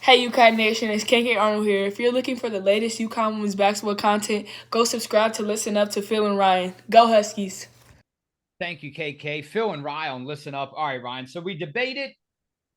Hey UConn Nation, it's KK Arnold here. If you're looking for the latest UConn women's basketball content, go subscribe to Listen Up to Phil and Ryan. Go Huskies. Thank you, KK. Phil and Ryan, listen up. All right, Ryan. So we debated,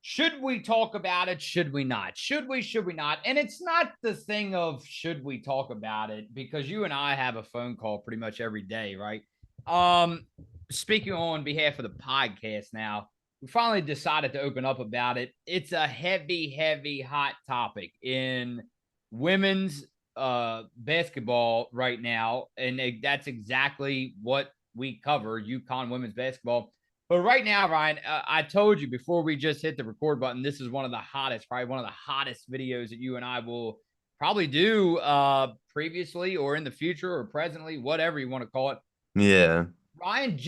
should we talk about it? Should we not? Should we not? And it's not the thing of should we talk about it, because you and I have a phone call pretty much every day, right? Um, Speaking on behalf of the podcast now, we finally decided to open up about it. It's a heavy, hot topic in women's basketball right now. And that's exactly what we cover, UConn women's basketball. But right now, Ryan, I told you before we just hit the record button, this is one of the hottest, probably one of the hottest videos that you and I will probably do previously or in the future or presently, whatever you want to call it. Yeah. Ryan,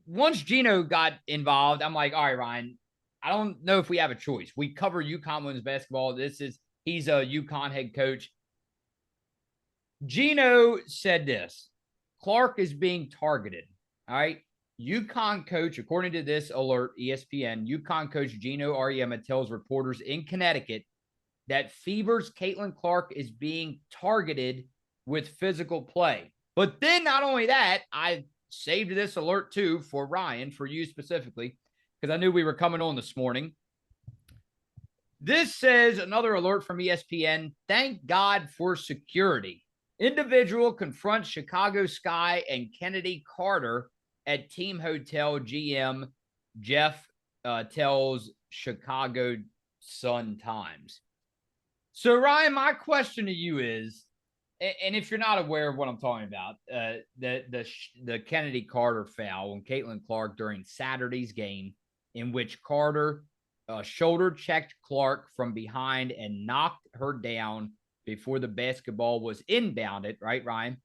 once Geno got involved, I'm like, all right, Ryan, I don't know if we have a choice. We cover UConn women's basketball. He's a UConn head coach. Geno said this: Clark is being targeted. All right. UConn coach, according to this alert, ESPN, UConn coach Geno Auriemma tells reporters in Connecticut that Fever's Caitlyn Clark is being targeted with physical play. But then not only that, I saved this alert too for Ryan, for you specifically, because I knew we were coming on this morning. This says, another alert from ESPN: thank God for security. Individual confronts Chicago Sky and Kennedy Carter at team hotel. GM Jeff tells Chicago Sun-Times. So, Ryan, my question to you is, and if you're not aware of what I'm talking about, the Kennedy Carter foul on Caitlyn Clark during Saturday's game, in which Carter shoulder checked Clark from behind and knocked her down before the basketball was inbounded, right, Ryan?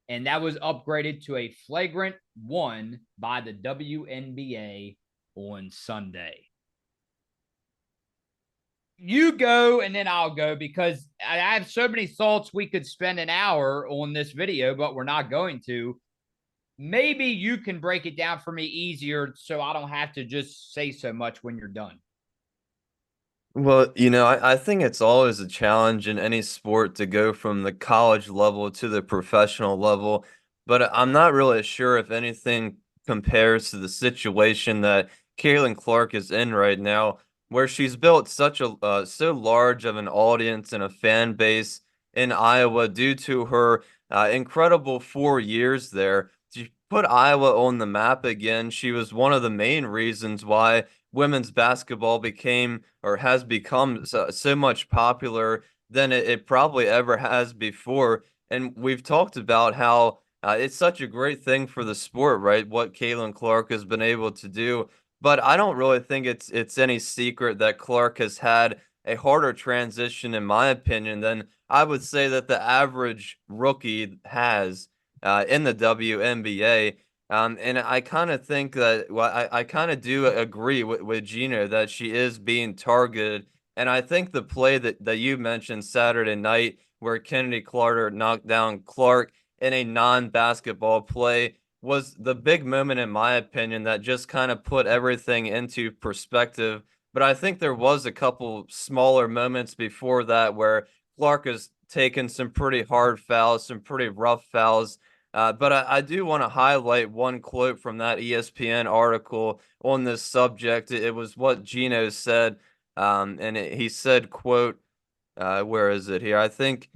And that was upgraded to a flagrant 1 by the WNBA on Sunday. You go and then I'll go, because I have so many thoughts. We could spend an hour on this video, but we're not going to. Maybe you can break it down for me easier so I don't have to just say so much when you're done. Well, I think it's always a challenge in any sport to go from the college level to the professional level, but I'm not really sure if anything compares to the situation that Caitlin Clark is in right now, where she's built such a so large of an audience and a fan base in Iowa due to her incredible 4 years there. She put Iowa on the map again. She was one of the main reasons why women's basketball became or has become so much popular than it probably ever has before. And we've talked about how it's such a great thing for the sport, right? What Caitlin Clark has been able to do. But I don't really think it's any secret that Clark has had a harder transition, in my opinion, than I would say that the average rookie has in the WNBA. And I kind of think that, well, I kind of do agree with Gino that she is being targeted. And I think the play that you mentioned Saturday night, where Kennedy Carter knocked down Clark in a non-basketball play, was the big moment, in my opinion, that just kind of put everything into perspective. But I think there was a couple smaller moments before that where Clark has taken some pretty hard fouls, some pretty rough fouls. But I do want to highlight one quote from that ESPN article on this subject. It was what Gino said, and he said, quote, where is it here? I think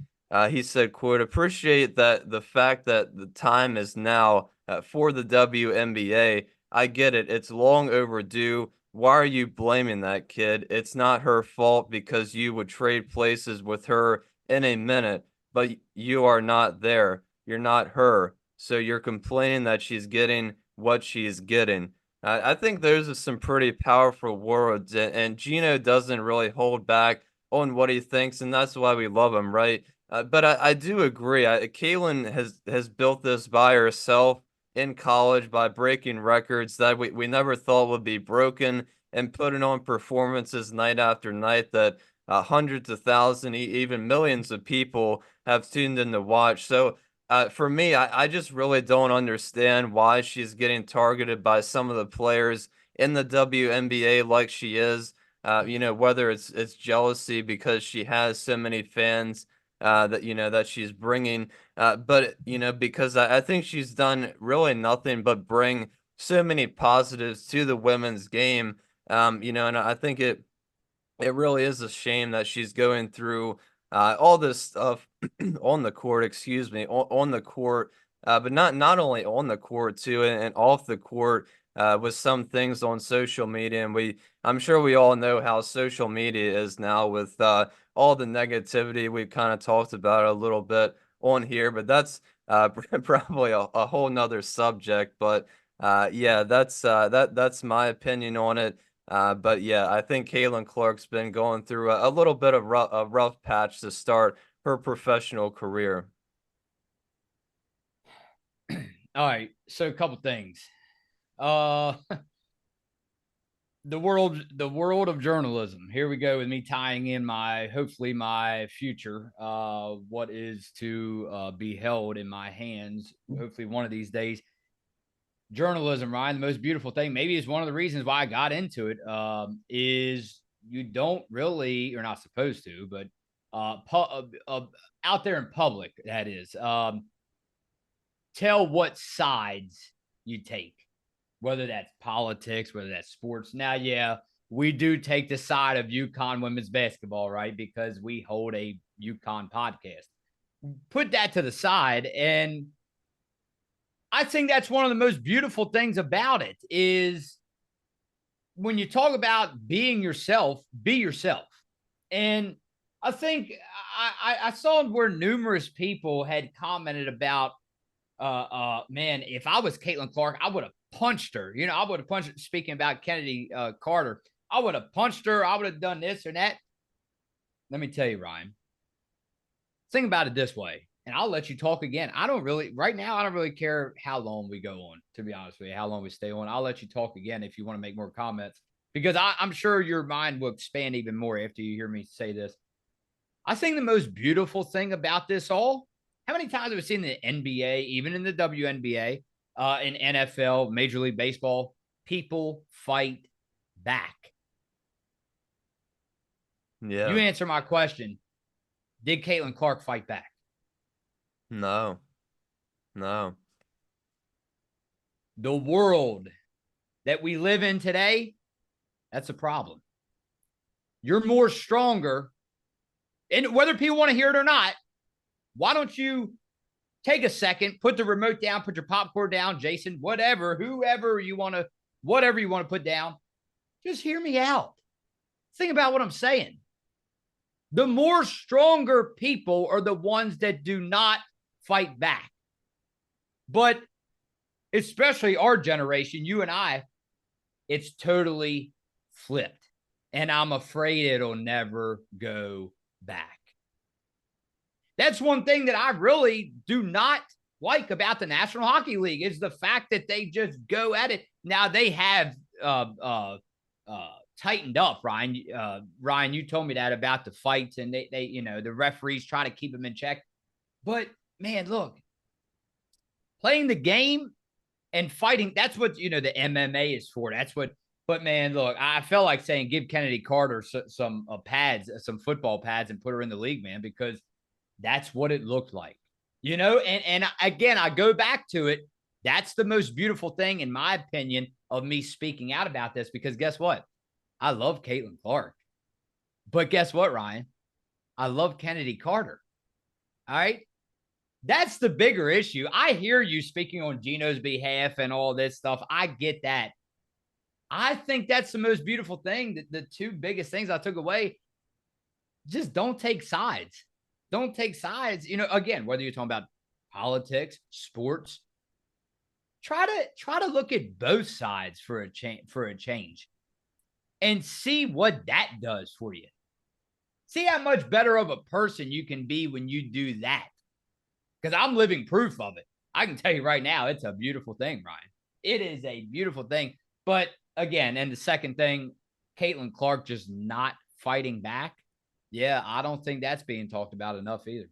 he said, quote, appreciate that the fact that the time is now for the WNBA. I get it. It's long overdue. Why are you blaming that kid? It's not her fault because you would trade places with her in a minute, but you are not there. You're not her. So you're complaining that she's getting what she's getting. I think those are some pretty powerful words, and Gino doesn't really hold back on what he thinks, and that's why we love him, right? But I do agree. Kaylin has built this by herself in college by breaking records that we never thought would be broken, and putting on performances night after night that hundreds of thousands, even millions of people have tuned in to watch. So for me, I just really don't understand why she's getting targeted by some of the players in the WNBA like she is. Whether it's jealousy because she has so many fans that she's bringing, but because I think she's done really nothing but bring so many positives to the women's game. And I think it really is a shame that she's going through all this stuff on the court, excuse me, on the court, but not only on the court too, and off the court with some things on social media. And I'm sure we all know how social media is now with all the negativity. We've kind of talked about it a little bit on here, but that's probably a whole nother subject. But yeah, that's my opinion on it. But yeah, I think Caitlyn Clark's been going through a little bit of a rough patch to start her professional career. All right, so a couple things. Uh, the world of journalism. Here we go with me tying in hopefully my future. What is to be held in my hands? Hopefully one of these days. Journalism, Ryan, the most beautiful thing, maybe is one of the reasons why I got into it, is you don't really, you're not supposed to, but out there in public, that is, tell what sides you take, whether that's politics, whether that's sports. Now, yeah, we do take the side of UConn women's basketball, right? Because we hold a UConn podcast. Put that to the side, and I think that's one of the most beautiful things about it is when you talk about being yourself, be yourself. And I think I saw where numerous people had commented about, man, if I was Caitlyn Clark, I would have punched her. I would have punched her. Speaking about Kennedy Carter, I would have punched her. I would have done this or that. Let me tell you, Ryan, think about it this way. And I'll let you talk again. Right now, I don't really care how long we go on, to be honest with you, how long we stay on. I'll let you talk again if you want to make more comments, because I'm sure your mind will expand even more after you hear me say this. I think the most beautiful thing about this all, how many times have we seen the NBA, even in the WNBA, in NFL, Major League Baseball, people fight back? Yeah. You answer my question. Did Caitlyn Clark fight back? No. The world that we live in today, that's a problem. You're more stronger. And whether people want to hear it or not, why don't you take a second, put the remote down, put your popcorn down, Jason, whoever you want to put down. Just hear me out. Think about what I'm saying. The more stronger people are the ones that do not fight back. But especially our generation, you and I, it's totally flipped. And I'm afraid it'll never go back. That's one thing that I really do not like about the National Hockey League is the fact that they just go at it. Now they have tightened up, Ryan. Ryan, you told me that about the fights, and they the referees try to keep them in check. But man, look, playing the game and fighting, that's what the MMA is for. That's what. But man, look, I felt like saying give Kennedy Carter some pads, some football pads, and put her in the league, man, because that's what it looked like. And again, I go back to it. That's the most beautiful thing, in my opinion, of me speaking out about this, because guess what? I love Caitlyn Clark. But guess what, Ryan? I love Kennedy Carter. All right? That's the bigger issue. I hear you speaking on Geno's behalf and all this stuff. I get that. I think that's the most beautiful thing. The two biggest things I took away, just don't take sides. Don't take sides. Again, whether you're talking about politics, sports, try to look at both sides for a change and see what that does for you. See how much better of a person you can be when you do that. Because I'm living proof of it. I can tell you right now, it's a beautiful thing, Ryan. It is a beautiful thing. But again, and the second thing, Caitlyn Clark just not fighting back. Yeah, I don't think that's being talked about enough either.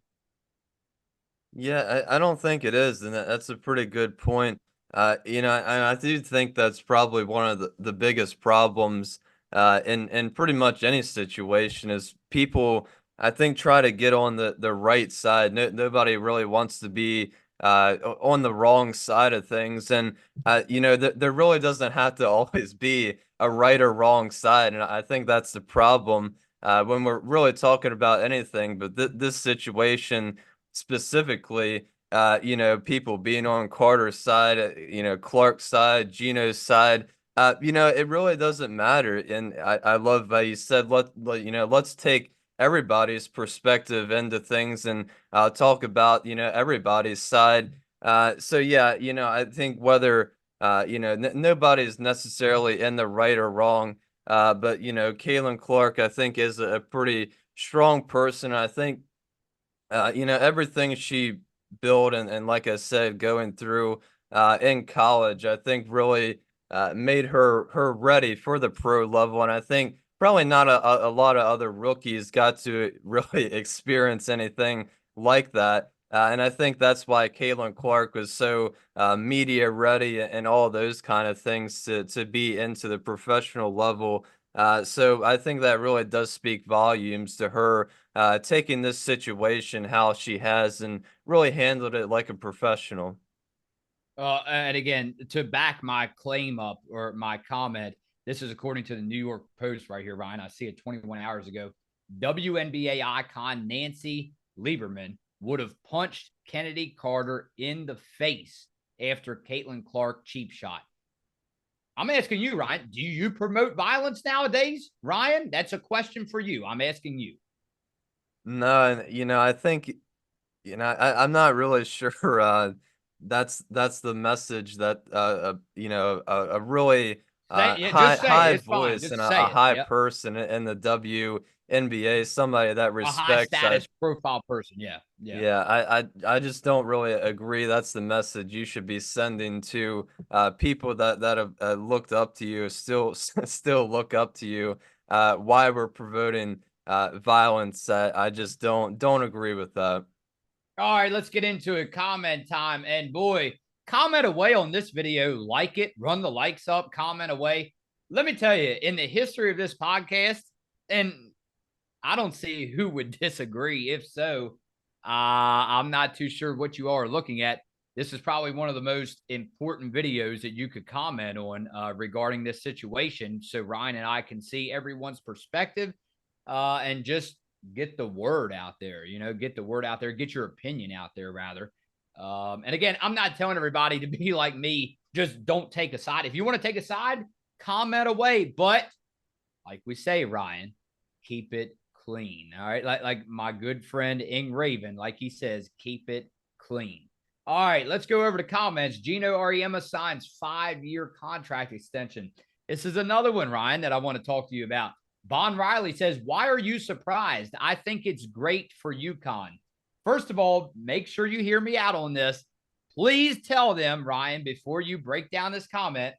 Yeah, I don't think it is, and that's a pretty good point. And I do think that's probably one of the biggest problems in pretty much any situation is people, I think, try to get on the right side. Nobody really wants to be on the wrong side of things. And, there really doesn't have to always be a right or wrong side. And I think that's the problem when we're really talking about anything. But this situation specifically, people being on Carter's side, Clark's side, Geno's side. It really doesn't matter. And I love how you said, let's take everybody's perspective into things and talk about, everybody's side. So yeah, I think whether, nobody's necessarily in the right or wrong. But, Caitlyn Clark, I think, is a pretty strong person. I think, everything she built and like I said, going through in college, I think really made her ready for the pro level. And I think probably not a lot of other rookies got to really experience anything like that. And I think that's why Caitlin Clark was so media ready and all those kind of things to be into the professional level. So I think that really does speak volumes to her taking this situation how she has and really handled it like a professional. And again, to back my claim up or my comment, this is according to the New York Post right here, Ryan. I see it 21 hours ago. WNBA icon Nancy Lieberman would have punched Kennedy Carter in the face after Caitlin Clark cheap shot. I'm asking you, Ryan, do you promote violence nowadays? Ryan, that's a question for you. I'm asking you. No, I think, I'm not really sure. That's the message that a really Yeah, high just say it. high It's fine. voice Just and a say it. high Yep. person in the WNBA, somebody that A high respects. status profile person. Yeah. Yeah. Yeah, I just don't really agree. That's the message you should be sending to people that have looked up to you, still still look up to you. Why we're promoting violence? I just don't agree with that. All right, let's get into it. Comment time. And boy, comment away on this video. Like it, run the likes up, comment away. Let me tell you, in the history of this podcast, and I don't see who would disagree. If so, I'm not too sure what you all are looking at. This is probably one of the most important videos that you could comment on regarding this situation. So Ryan and I can see everyone's perspective and just get the word out there, get the word out there, get your opinion out there, rather. And again, I'm not telling everybody to be like me, just don't take a side. If you want to take a side, comment away. But like we say, Ryan, keep it clean. All right. Like my good friend Ing Raven, like he says, keep it clean. All right, let's go over to comments. Geno Auriemma signs 5-year contract extension. This is another one, Ryan, that I want to talk to you about. Bon Riley says, why are you surprised? I think it's great for UConn. First of all, make sure you hear me out on this. Please tell them, Ryan, before you break down this comment,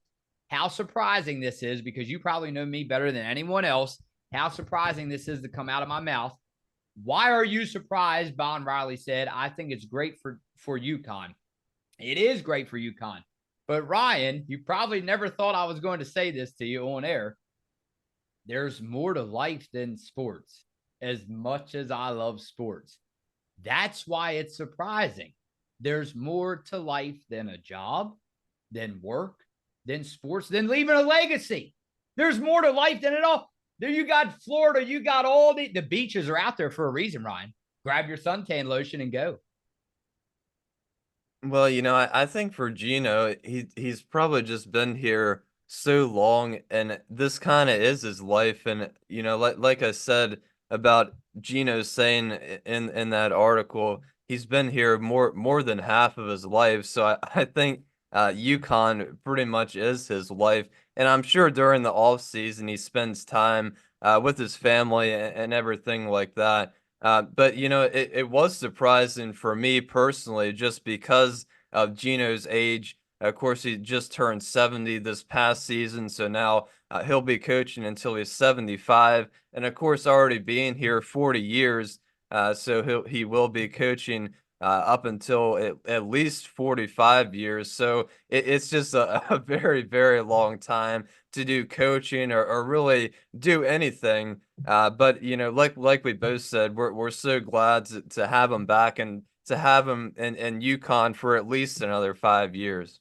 how surprising this is, because you probably know me better than anyone else, how surprising this is to come out of my mouth. Why are you surprised? Bon Riley said, I think it's great for UConn. It is great for UConn. But Ryan, you probably never thought I was going to say this to you on air. There's more to life than sports. As much as I love sports, that's why it's surprising. There's more to life than a job, than work, than sports, than leaving a legacy. There's more to life than it all. There you got Florida. You got all the beaches are out there for a reason, Ryan. Grab your suntan lotion and go. Well, I think for Geno, he's probably just been here so long, and this kind of is his life. And like I said about Geno saying in that article, he's been here more than half of his life. So I think UConn pretty much is his life, and I'm sure during the off season he spends time with his family and everything like that. But it was surprising for me personally, just because of Geno's age. Of course, he just turned 70 this past season, so now he'll be coaching until he's 75, and of course, already being here 40 years, so he will be coaching up until at least 45 years. So it's just a very, very long time to do coaching or really do anything. But like we both said, we're so glad to have him back and to have him in UConn for at least another 5 years.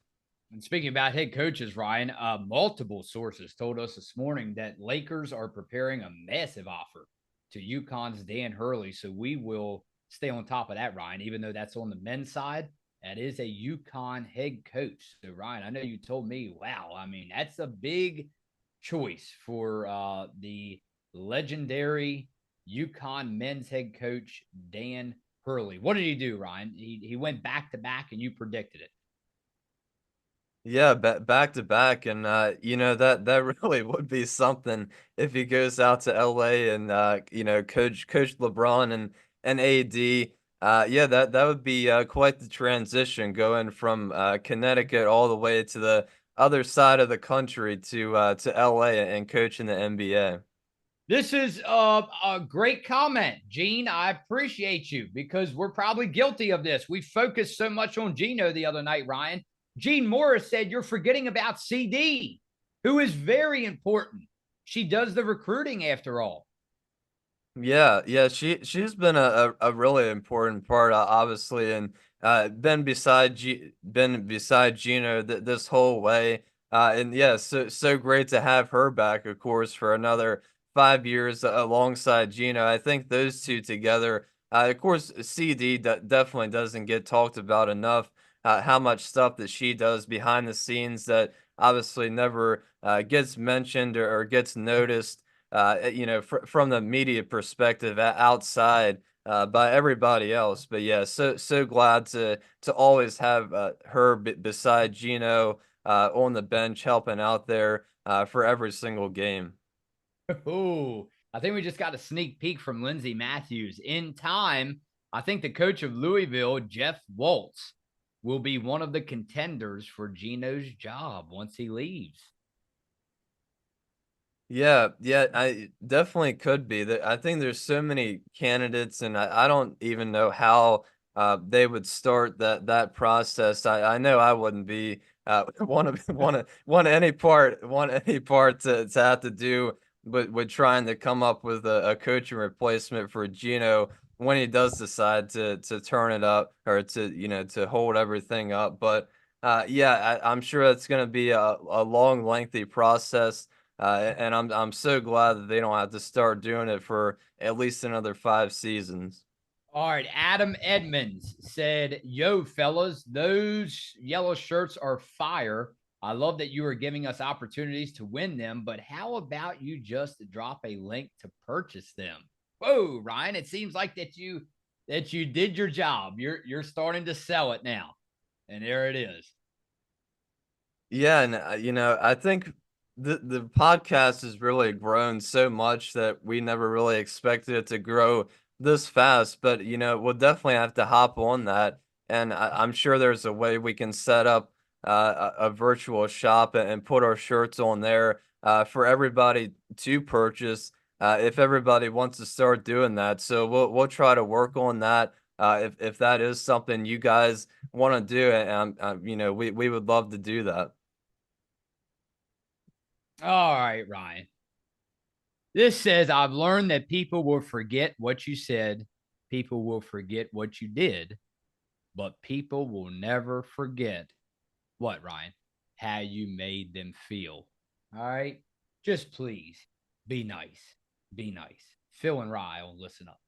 And speaking about head coaches, Ryan, multiple sources told us this morning that Lakers are preparing a massive offer to UConn's Dan Hurley. So we will stay on top of that, Ryan, even though that's on the men's side. That is a UConn head coach. So, Ryan, I know you told me, wow, I mean, that's a big choice for the legendary UConn men's head coach, Dan Hurley. What did he do, Ryan? He went back to back and you predicted it. Yeah, back to back, and that really would be something if he goes out to LA and coach LeBron and AD. Yeah, that would be quite the transition going from Connecticut all the way to the other side of the country to LA and coaching the NBA. This is a great comment, Gene. I appreciate you because we're probably guilty of this. We focused so much on Geno the other night, Ryan. Gene Morris said you're forgetting about CD, who is very important. She does the recruiting after all. Yeah, she's been a really important part, obviously, and been beside Gino this whole way, and yeah, so great to have her back, of course, for another 5 years alongside Gino. I think those two together, of course, CD definitely doesn't get talked about enough. How much stuff that she does behind the scenes that obviously never gets mentioned or gets noticed from the media perspective outside by everybody else. But yeah, so glad to always have her beside Gino on the bench helping out there for every single game. Oh, I think we just got a sneak peek from Lindsey Matthews. In time, I think the coach of Louisville, Jeff Waltz, will be one of the contenders for Geno's job once he leaves. Yeah, I definitely could be. I think there's so many candidates, and I don't even know how they would start that process. I know I wouldn't be want any part to have to do with trying to come up with a coaching replacement for Gino when he does decide to turn it up or to hold everything up. But yeah, I'm sure it's going to be a long, lengthy process. And I'm so glad that they don't have to start doing it for at least another 5 seasons. All right, Adam Edmonds said, "Yo, fellas, those yellow shirts are fire. I love that you are giving us opportunities to win them, but how about you just drop a link to purchase them?" Whoa, Ryan, it seems like that you did your job. You're starting to sell it now. And there it is. Yeah, and I think the podcast has really grown so much that we never really expected it to grow this fast. But we'll definitely have to hop on that, and I'm sure there's a way we can set up a virtual shop and put our shirts on there for everybody to purchase. If everybody wants to start doing that, so we'll try to work on that. If that is something you guys want to do, and we would love to do that. All right, Ryan. This says, "I've learned that people will forget what you said, people will forget what you did, but people will never forget what, Ryan? How you made them feel." All right. Just please be nice. Be nice. Phil and Rye will listen up.